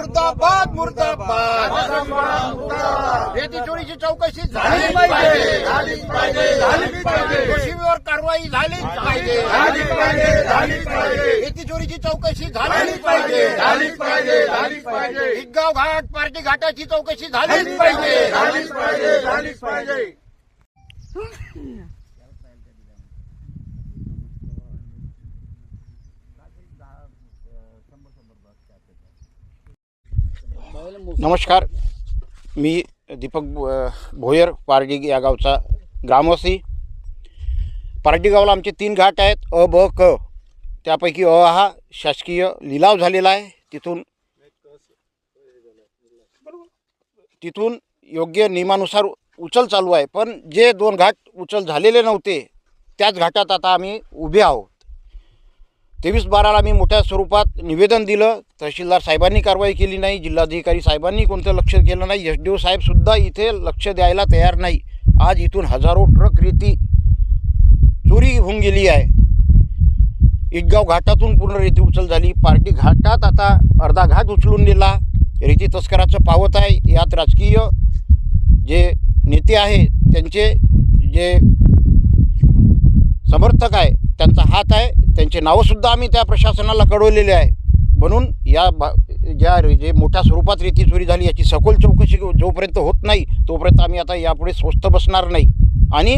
मुर्दाबाद मुर्दाबाद रेती चोरीची चौकशी झाली पाहिजे दोषींवर कारवाई झालीच पाहिजे रेती चोरीची चौकशी झालीच पाहिजे हिगाव घाट पार्टी घाटाची चौकशी झालीच पाहिजे नमस्कार, मी दीपक भोयर, पारडी या गावचा ग्रामवासी. पारडी गावाला आमचे 3 घाट आहेत, अ, ब, क. त्यापैकी अ हा शासकीय लिलाव झालेला आहे. तिथून योग्य नियमानुसार उचल चालू आहे. पण जे 2 घाट उचल झालेले नव्हते त्याच घाटात आता आम्ही उभे आहोत. 23/12 आम्ही मोठ्या स्वरूपात निवेदन दिलं. तहसीलदार साहेबांनी कारवाई केली नाही, जिल्हाधिकारी साहेबांनी कोणतं लक्ष केलं नाही, SDO साहेबसुद्धा इथे लक्ष द्यायला तयार नाही. आज इथून हजारो ट्रक रेती चोरी होऊन गेली आहे. इटगाव घाटातून पूर्ण रेती उचल झाली. पार्टी घाटात आता अर्धा घाट उचलून नेला. रेती तस्कराचं पावत आहे. यात राजकीय जे नेते आहे, त्यांचे जे समर्थक आहे, त्यांचा हात आहे. त्यांचे नावंसुद्धा आम्ही त्या प्रशासनाला कळवलेले आहे. म्हणून या जे मोठ्या स्वरूपात रेती चोरी झाली याची सखोल चौकशी जोपर्यंत होत नाही तोपर्यंत आम्ही आता यापुढे स्वस्थ बसणार नाही. आणि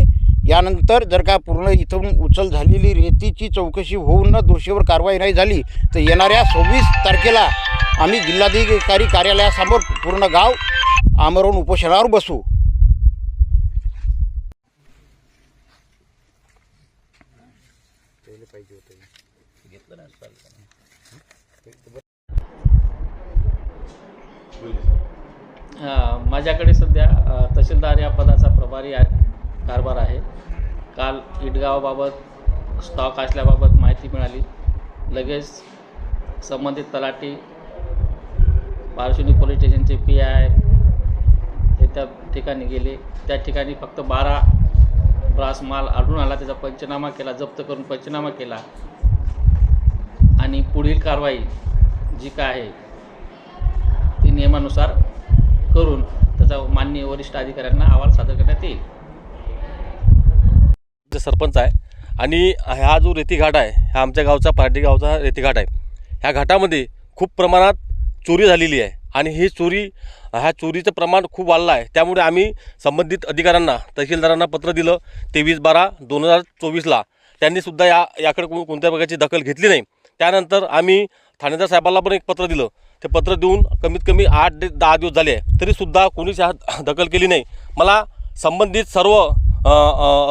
यानंतर जर का पूर्ण इथून उचल झालेली रेतीची चौकशी होऊन दोषीवर कारवाई नाही झाली तर येणाऱ्या 26 तारखेला आम्ही जिल्हाधिकारी कार्यालयासमोर पूर्ण गाव आमरण उपोषणावर बसू. माझ्याकडे सध्या तहसीलदार या पदाचा प्रभारी कारभार आहे. काल इटगावाबाबत स्टॉक असल्याबाबत माहिती मिळाली. लगेच संबंधित तलाठी, पारशिवनी पोलीस स्टेशनचे PI हे त्या ठिकाणी गेले. त्या ठिकाणी फक्त 12 ब्रास माल आढळून आला. त्याचा पंचनामा केला, जप्त करून पंचनामा केला आणि पुढील कारवाई जी काय आहे ती नियमानुसार करून त्याचा माननीय वरिष्ठ अधिकाऱ्यांना अहवाल सादर करण्यात येईल. सरपंच आहे आणि हा जो रेती घाट आहे हा आमच्या गावचा पारडी गावचा रेती घाट आहे. ह्या घाटामध्ये खूप प्रमाणात चोरी झालेली आहे आणि ही ह्या चोरीचं प्रमाण खूप वाढलं आहे. त्यामुळे आम्ही संबंधित अधिकाऱ्यांना, तहसीलदारांना पत्र दिलं 23/12/2024ला. त्यांनीसुद्धा याकडे कोणत्या प्रकारची दखल घेतली नाही. त्यानंतर आम्ही ठाणेदार साहेबांना पण एक पत्र दिलं. ते पत्र देऊन कमीत कमी 8 ते 10 दिवस झाले आहे, तरीसुद्धा कोणीच दखल केली नाही. मला संबंधित सर्व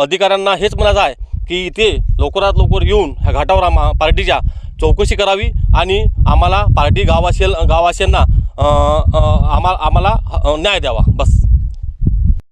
अधिकाऱ्यांना हेच म्हणायचं आहे की इथे लवकरात लवकर येऊन ह्या घाटावर पार्टीच्या चौकशी करावी आणि आम्हाला पार्टी गाववासियांना आम्हाला न्याय द्यावा. बस.